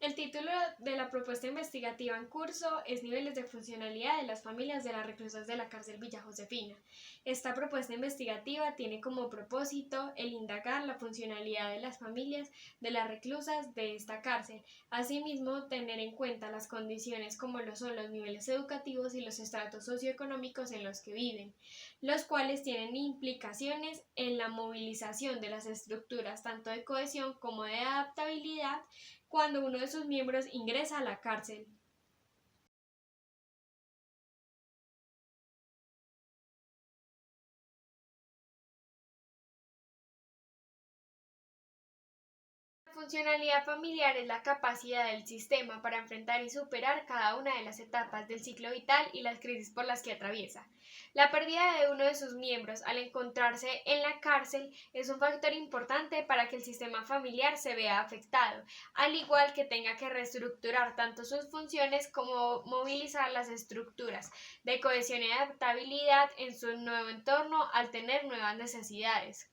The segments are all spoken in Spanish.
El título de la propuesta investigativa en curso es Niveles de funcionalidad de las familias de las reclusas de la cárcel Villa Josefina. Esta propuesta investigativa tiene como propósito el indagar la funcionalidad de las familias de las reclusas de esta cárcel, asimismo tener en cuenta las condiciones como lo son los niveles educativos y los estratos socioeconómicos en los que viven, los cuales tienen implicaciones en la movilización de las estructuras tanto de cohesión como de adaptabilidad cuando uno de sus miembros ingresa a la cárcel. La funcionalidad familiar es la capacidad del sistema para enfrentar y superar cada una de las etapas del ciclo vital y las crisis por las que atraviesa. La pérdida de uno de sus miembros al encontrarse en la cárcel es un factor importante para que el sistema familiar se vea afectado, al igual que tenga que reestructurar tanto sus funciones como movilizar las estructuras de cohesión y adaptabilidad en su nuevo entorno al tener nuevas necesidades.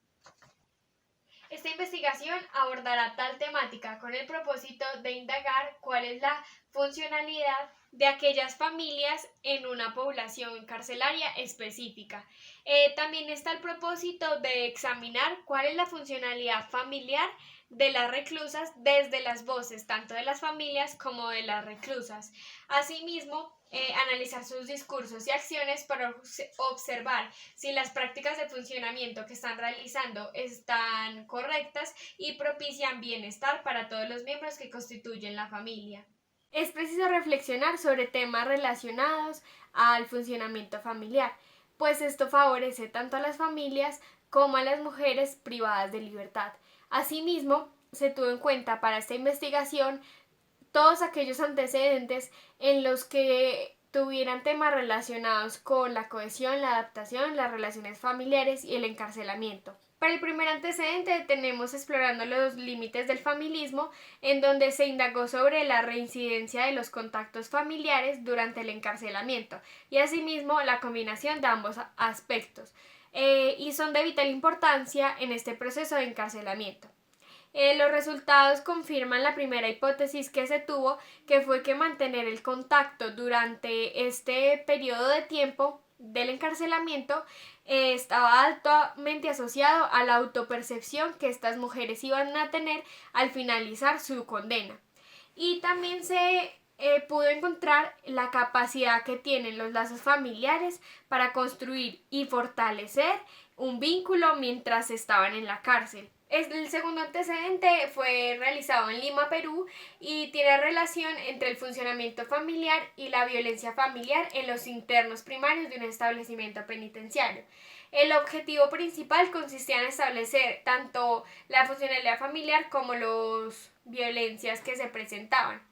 Esta investigación abordará tal temática con el propósito de indagar cuál es la funcionalidad de aquellas familias en una población carcelaria específica. También está el propósito de examinar cuál es la funcionalidad familiar de las reclusas desde las voces tanto de las familias como de las reclusas. Asimismo, analizar sus discursos y acciones para observar si las prácticas de funcionamiento que están realizando están correctas y propician bienestar para todos los miembros que constituyen la familia. Es preciso reflexionar sobre temas relacionados al funcionamiento familiar, pues esto favorece tanto a las familias como a las mujeres privadas de libertad. Asimismo, se tuvo en cuenta para esta investigación todos aquellos antecedentes en los que tuvieran temas relacionados con la cohesión, la adaptación, las relaciones familiares y el encarcelamiento. Para el primer antecedente tenemos explorando los límites del familismo, en donde se indagó sobre la reincidencia de los contactos familiares durante el encarcelamiento y asimismo la combinación de ambos aspectos, y son de vital importancia en este proceso de encarcelamiento. Los resultados confirman la primera hipótesis que se tuvo, que fue que mantener el contacto durante este periodo de tiempo del encarcelamiento estaba altamente asociado a la autopercepción que estas mujeres iban a tener al finalizar su condena. Y también se pudo encontrar la capacidad que tienen los lazos familiares para construir y fortalecer un vínculo mientras estaban en la cárcel. El segundo antecedente fue realizado en Lima, Perú, y tiene relación entre el funcionamiento familiar y la violencia familiar en los internos primarios de un establecimiento penitenciario. El objetivo principal consistía en establecer tanto la funcionalidad familiar como las violencias que se presentaban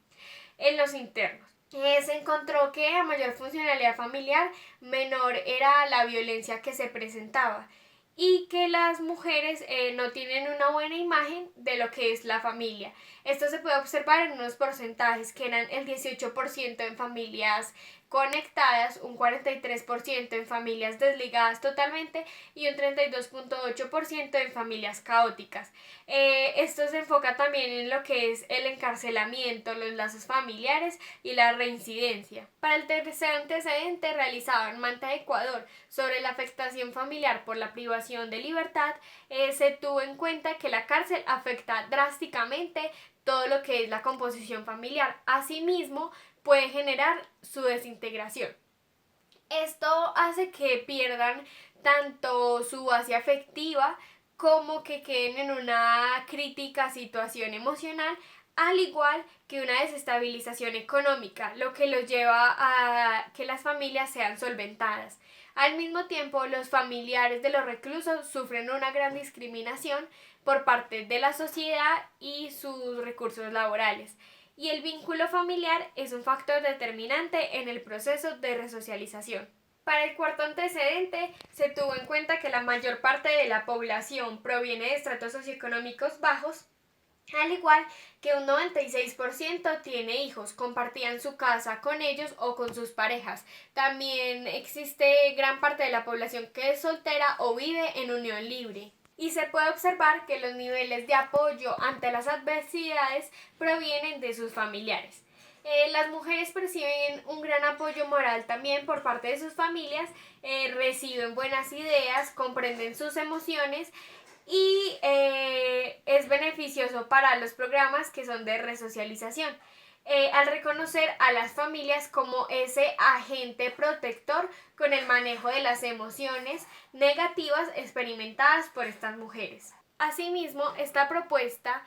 en los internos. Se encontró que a mayor funcionalidad familiar, menor era la violencia que se presentaba y que las mujeres no tienen una buena imagen de lo que es la familia. Esto se puede observar en unos porcentajes que eran el 18% en familias conectadas, un 43% en familias desligadas totalmente y un 32.8% en familias caóticas. Esto se enfoca también en lo que es el encarcelamiento, los lazos familiares y la reincidencia. Para el tercer antecedente realizado en Manta, Ecuador, sobre la afectación familiar por la privación de libertad, se tuvo en cuenta que la cárcel afecta drásticamente todo lo que es la composición familiar. Asimismo, puede generar su desintegración. Esto hace que pierdan tanto su base afectiva como que queden en una crítica situación emocional, al igual que una desestabilización económica, lo que los lleva a que las familias sean solventadas. Al mismo tiempo, los familiares de los reclusos sufren una gran discriminación por parte de la sociedad y sus recursos laborales. Y el vínculo familiar es un factor determinante en el proceso de resocialización. Para el cuarto antecedente, se tuvo en cuenta que la mayor parte de la población proviene de estratos socioeconómicos bajos, al igual que un 96% tiene hijos, compartían su casa con ellos o con sus parejas. También existe gran parte de la población que es soltera o vive en unión libre. Y se puede observar que los niveles de apoyo ante las adversidades provienen de sus familiares. Las mujeres perciben un gran apoyo moral también por parte de sus familias, reciben buenas ideas, comprenden sus emociones y es beneficioso para los programas que son de resocialización. Al reconocer a las familias como ese agente protector con el manejo de las emociones negativas experimentadas por estas mujeres. Asimismo, esta propuesta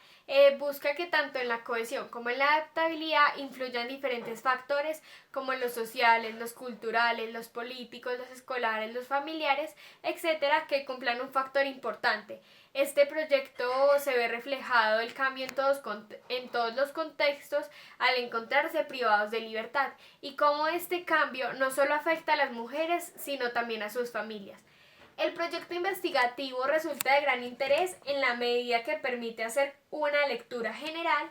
busca que tanto en la cohesión como en la adaptabilidad influyan diferentes factores como los sociales, los culturales, los políticos, los escolares, los familiares, etcétera, que cumplan un factor importante. Este proyecto se ve reflejado el cambio en todos los contextos al encontrarse privados de libertad y cómo este cambio no solo afecta a las mujeres sino también a sus familias. El proyecto investigativo resulta de gran interés en la medida que permite hacer una lectura general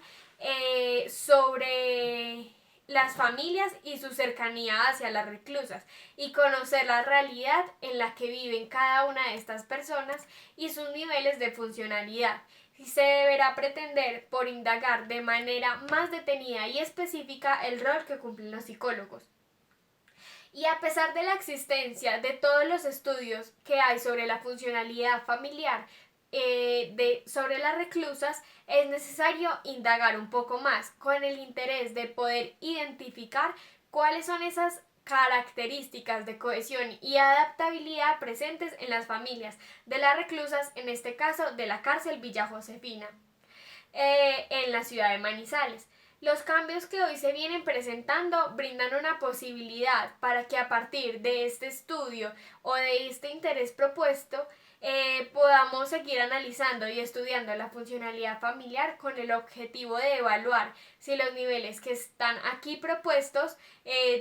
sobre las familias y su cercanía hacia las reclusas y conocer la realidad en la que viven cada una de estas personas y sus niveles de funcionalidad. Se deberá pretender por indagar de manera más detenida y específica el rol que cumplen los psicólogos. Y a pesar de la existencia de todos los estudios que hay sobre la funcionalidad familiar sobre las reclusas, es necesario indagar un poco más con el interés de poder identificar cuáles son esas características de cohesión y adaptabilidad presentes en las familias de las reclusas, en este caso de la cárcel Villa Josefina, en la ciudad de Manizales. Los cambios que hoy se vienen presentando brindan una posibilidad para que a partir de este estudio o de este interés propuesto podamos seguir analizando y estudiando la funcionalidad familiar con el objetivo de evaluar si los niveles que están aquí propuestos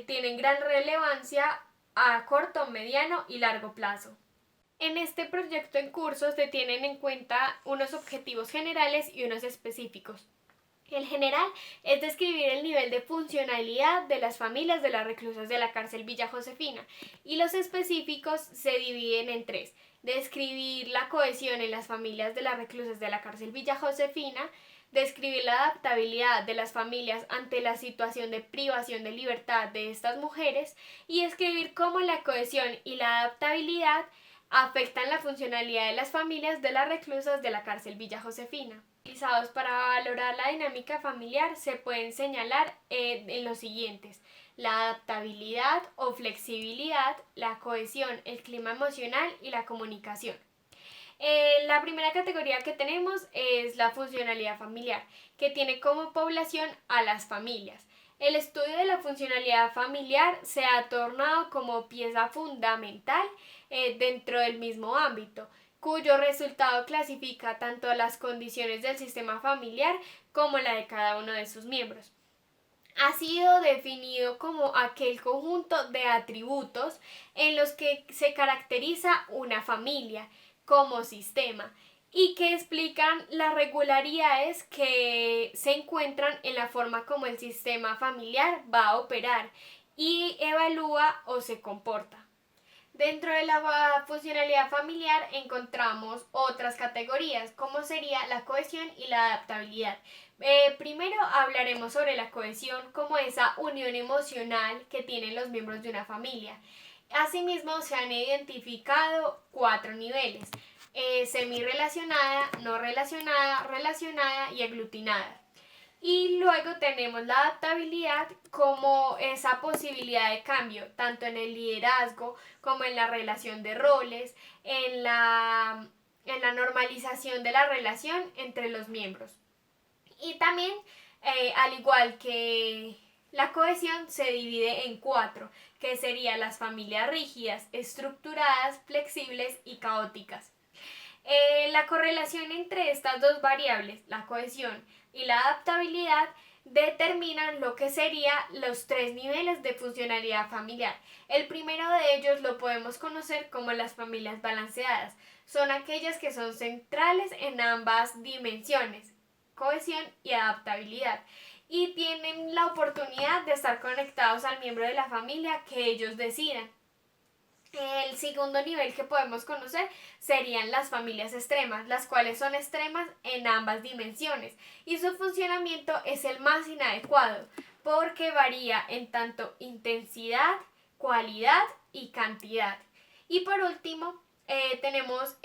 tienen gran relevancia a corto, mediano y largo plazo. En este proyecto en curso se tienen en cuenta unos objetivos generales y unos específicos. El general es describir el nivel de funcionalidad de las familias de las reclusas de la cárcel Villa Josefina y los específicos se dividen en tres. Describir la cohesión en las familias de las reclusas de la cárcel Villa Josefina, describir la adaptabilidad de las familias ante la situación de privación de libertad de estas mujeres y describir cómo la cohesión y la adaptabilidad afectan la funcionalidad de las familias de las reclusas de la cárcel Villa Josefina. Utilizados para valorar la dinámica familiar se pueden señalar en los siguientes: la adaptabilidad o flexibilidad, la cohesión, el clima emocional y la comunicación. La primera categoría que tenemos es la funcionalidad familiar, que tiene como población a las familias. El estudio de la funcionalidad familiar se ha tornado como pieza fundamental dentro del mismo ámbito, cuyo resultado clasifica tanto las condiciones del sistema familiar como la de cada uno de sus miembros. Ha sido definido como aquel conjunto de atributos en los que se caracteriza una familia como sistema y que explican las regularidades que se encuentran en la forma como el sistema familiar va a operar y evalúa o se comporta. Dentro de la funcionalidad familiar encontramos otras categorías, como sería la cohesión y la adaptabilidad. Primero hablaremos sobre la cohesión como esa unión emocional que tienen los miembros de una familia. Asimismo, se han identificado 4 niveles: semirrelacionada, no relacionada, relacionada y aglutinada. Y luego tenemos la adaptabilidad como esa posibilidad de cambio, tanto en el liderazgo como en la relación de roles, en la normalización de la relación entre los miembros. Y también, al igual que la cohesión, se divide en 4, que serían las familias rígidas, estructuradas, flexibles y caóticas. La correlación entre estas dos variables, la cohesión y la adaptabilidad, determinan lo que serían los 3 niveles de funcionalidad familiar. El primero de ellos lo podemos conocer como las familias balanceadas. Son aquellas que son centrales en ambas dimensiones, cohesión y adaptabilidad, y tienen la oportunidad de estar conectados al miembro de la familia que ellos decidan. El segundo nivel que podemos conocer serían las familias extremas, las cuales son extremas en ambas dimensiones y su funcionamiento es el más inadecuado porque varía en tanto intensidad, cualidad y cantidad. Y por último, tenemos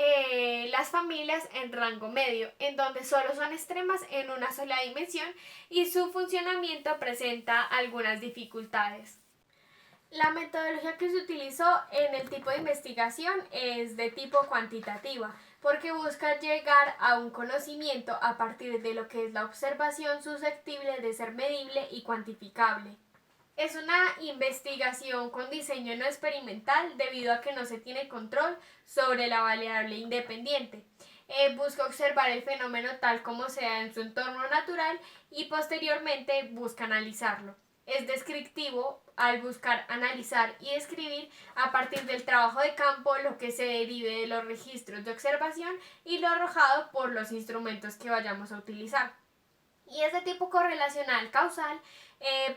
las familias en rango medio, en donde solo son extremas en una sola dimensión y su funcionamiento presenta algunas dificultades. La metodología que se utilizó en el tipo de investigación es de tipo cuantitativa, porque busca llegar a un conocimiento a partir de lo que es la observación susceptible de ser medible y cuantificable. Es una investigación con diseño no experimental debido a que no se tiene control sobre la variable independiente. Busca observar el fenómeno tal como sea en su entorno natural y posteriormente busca analizarlo. Es descriptivo al buscar analizar y describir a partir del trabajo de campo lo que se derive de los registros de observación y lo arrojado por los instrumentos que vayamos a utilizar. Y es de tipo correlacional causal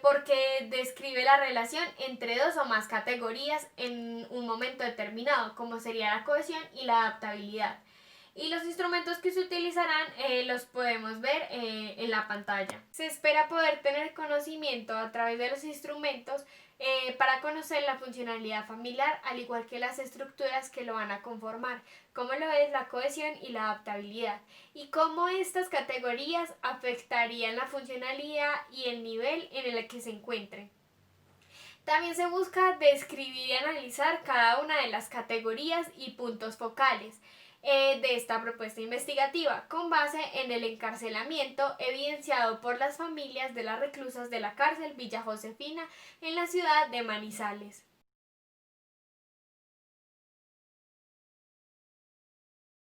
porque describe la relación entre dos o más categorías en un momento determinado, como sería la cohesión y la adaptabilidad. Y los instrumentos que se utilizarán los podemos ver en la pantalla. Se espera poder tener conocimiento a través de los instrumentos para conocer la funcionalidad familiar, al igual que las estructuras que lo van a conformar, como lo es la cohesión y la adaptabilidad, y cómo estas categorías afectarían la funcionalidad y el nivel en el que se encuentren. También se busca describir y analizar cada una de las categorías y puntos focales de esta propuesta investigativa, con base en el encarcelamiento evidenciado por las familias de las reclusas de la cárcel Villa Josefina en la ciudad de Manizales.